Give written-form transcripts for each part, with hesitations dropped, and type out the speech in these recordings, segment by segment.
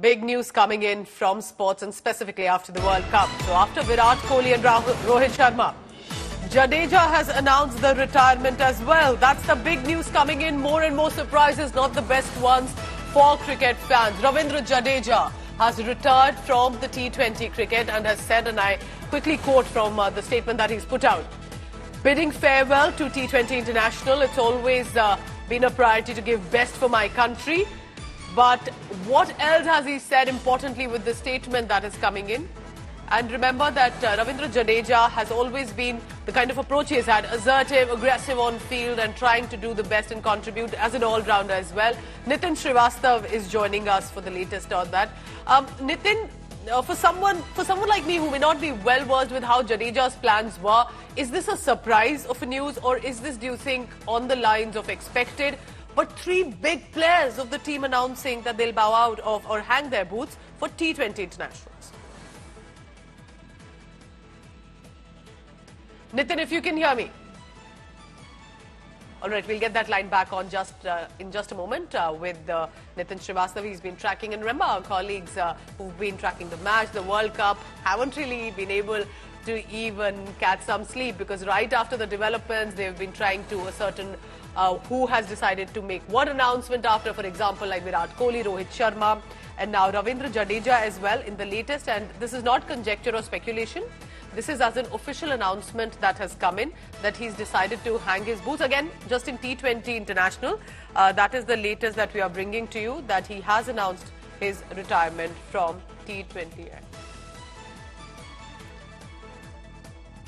Big news coming in from sports and specifically after the World Cup. So after Virat, Kohli and Rohit Sharma, Jadeja has announced the retirement as well. That's the big news coming in. More and more surprises, not the best ones for cricket fans. Ravindra Jadeja has retired from the T20 cricket and has said, and I quickly quote from the statement that he's put out, bidding farewell to T20 International. It's always been a priority to give best for my country. But what else has he said importantly with the statement that is coming in? And remember that Ravindra Jadeja has always been the kind of approach he has had, assertive, aggressive on field and trying to do the best and contribute as an all-rounder as well. Nitin Srivastava is joining us for the latest on that. Nitin, for someone like me who may not be well versed with how Jadeja's plans were, is this a surprise of a news, or is this, do you think, on the lines of expected? But three big players of the team announcing that they'll bow out of or hang their boots for T20 internationals. Nitin, if you can hear me. All right, we'll get that line back on in just a moment with Nitin Srivastava. He's been tracking, and remember, our colleagues who've been tracking the match, the World Cup, haven't really been able to even catch some sleep, because right after the developments, they've been trying to ascertain who has decided to make what announcement after, for example, like Virat Kohli, Rohit Sharma, and now Ravindra Jadeja as well in the latest. And this is not conjecture or speculation. This is as an official announcement that has come in, that he's decided to hang his boots again just in T20 International. That is the latest that we are bringing to you, that he has announced his retirement from T20I.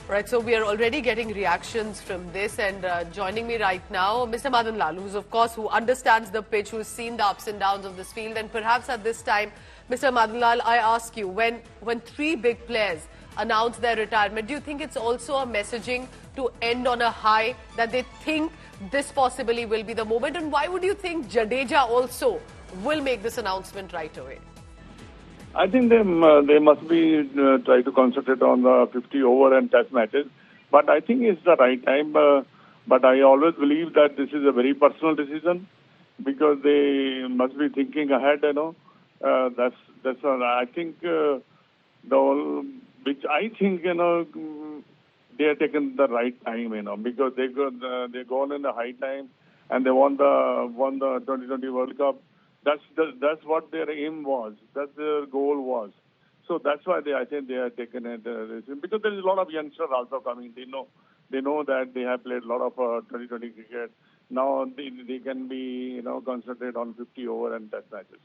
Right, so we are already getting reactions from this, and joining me right now, Mr. Madan Lal, who understands the pitch, who's seen the ups and downs of this field. And perhaps at this time, Mr. Madan Lal, I ask you, when three big players announce their retirement, do you think it's also a messaging to end on a high, that they think this possibly will be the moment? And why would you think Jadeja also will make this announcement right away? I think they must be try to concentrate on the 50 over and test matches. But I think it's the right time. But I always believe that this is a very personal decision, because they must be thinking ahead. That's I think which I think they have taken the right time. Because they gone in the high time and they won the 2020 World Cup. That's what their aim was. That's their goal was. So that's why I think they have taken it. Because there is a lot of youngsters also coming. They know that they have played a lot of 2020 cricket. Now they can be concentrate on 50 over and test matches.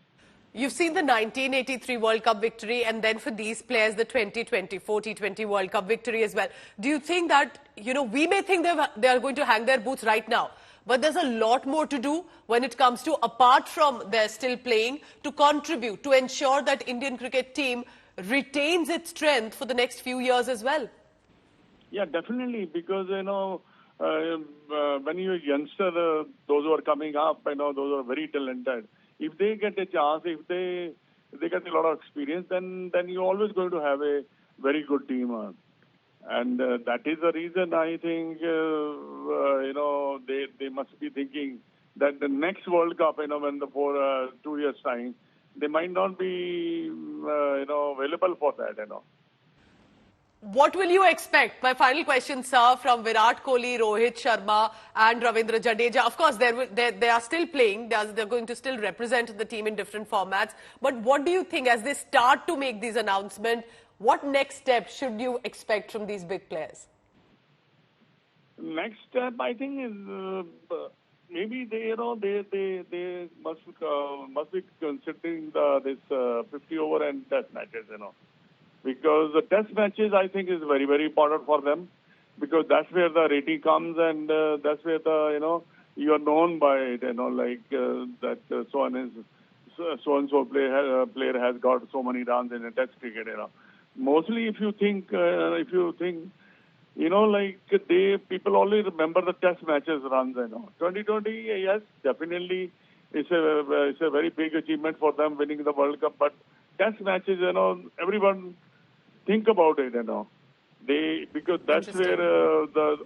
You've seen the 1983 World Cup victory, and then for these players, the 2024 T20 World Cup victory as well. Do you think that, we may think they are going to hang their boots right now, but there's a lot more to do when it comes to, apart from they're still playing, to contribute, to ensure that Indian cricket team retains its strength for the next few years as well? Yeah, definitely, because, when you're a youngster, those who are coming up, those are very talented. If they get a chance, if they get a lot of experience, then you're always going to have a very good team. And that is the reason I think, they must be thinking that the next World Cup, when for 2 years' time, they might not be, available for that, What will you expect? My final question, sir, from Virat Kohli, Rohit Sharma and Ravindra Jadeja. Of course, they are still playing. They're going to still represent the team in different formats. But what do you think, as they start to make these announcements, what next step should you expect from these big players? Next step, I think, is maybe they must be considering this 50 over and test matches, Because the test matches, I think, is very, very important for them, because that's where the rating comes, and that's where you are known by it, that so-and-so player has got so many runs in a test cricket, Mostly, if you think, people only remember the test matches runs, 2020, yes, definitely, it's a very big achievement for them winning the World Cup, but test matches, everyone think about it, because that's where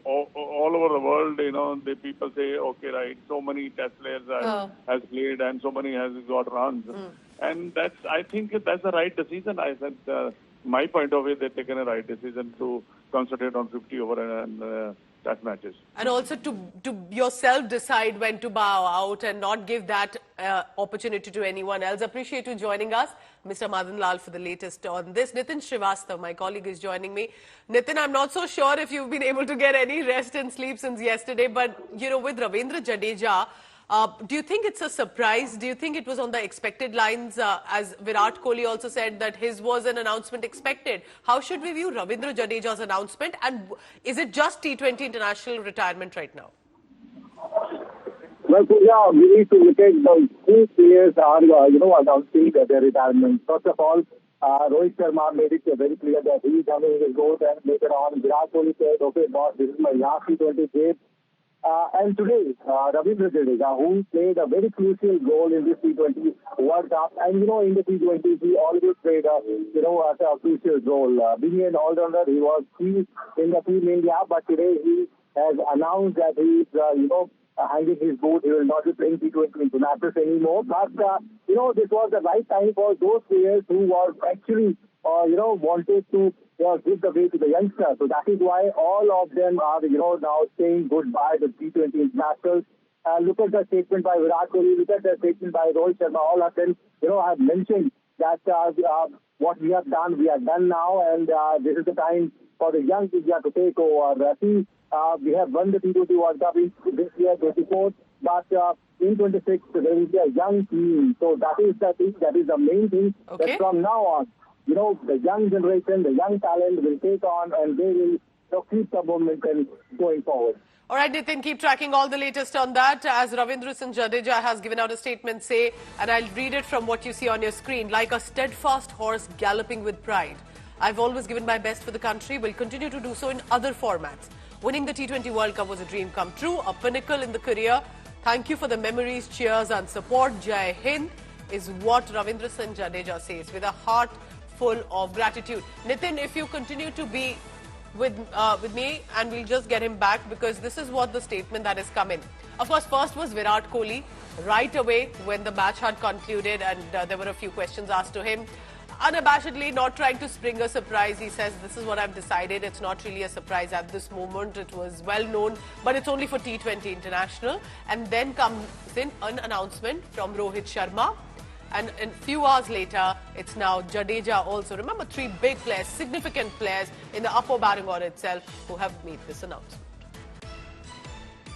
all over the world, the people say, okay, right, so many test players has played and so many has got runs. And I think that's the right decision. I said, my point of view, they've taken a right decision to concentrate on 50 over and test matches. And also to yourself decide when to bow out and not give that opportunity to anyone else. Appreciate you joining us, Mr. Madan Lal, for the latest on this. Nitin Srivastava, my colleague, is joining me. Nitin, I'm not so sure if you've been able to get any rest and sleep since yesterday, but, you know, with Ravindra Jadeja, do you think it's a surprise? Do you think it was on the expected lines? As Virat Kohli also said that his was an announcement expected. How should we view Ravindra Jadeja's announcement? And is it just T20 international retirement right now? Well, yeah, we need to look at the two players are, announcing their retirement. First of all, Rohit Sharma made it very clear that he is having his goal, and later on, Virat Kohli said, okay, boss, this is my last T20 game. And today, Ravindra Jadeja, who played a very crucial role in this T20 World Cup, and in the T20, he always played a crucial role. Being an all-rounder, he was key in the Team India, but today he has announced that he is, hanging his boot. He will not be playing T20 internationals anymore. But, this was the right time for those players who were actually, wanted to give the way to the youngsters. So that is why all of them are, now saying goodbye to T20 internationals. Look at the statement by Virat Kohli, look at the statement by Rohit Sharma. All of them, have mentioned that what we have done now, and this is the time for the young India to take over. We have won the T20 World Cup in this year, 24, but in 26, there will be a young team. So that is the thing, that is the main thing. Okay. That from now on, the young generation, the young talent will take on, and they will keep the momentum going forward. All right, Nitin, keep tracking all the latest on that. As Ravindra Jadeja has given out a statement, say, and I'll read it from what you see on your screen, like a steadfast horse galloping with pride. I've always given my best for the country, will continue to do so in other formats. Winning the T20 World Cup was a dream come true, a pinnacle in the career. Thank you for the memories, cheers and support. Jai Hind is what Ravindra Jadeja says with a heart full of gratitude. Nitin, if you continue to be with me, and we'll just get him back, because this is what the statement that has come in. Of course, first was Virat Kohli right away when the match had concluded, and there were a few questions asked to him. Unabashedly, not trying to spring a surprise, he says, this is what I've decided. It's not really a surprise at this moment. It was well known, but it's only for T20 International. And then comes in an announcement from Rohit Sharma. And a few hours later, it's now Jadeja also. Remember, three big players, significant players in the upper batting order itself who have made this announcement.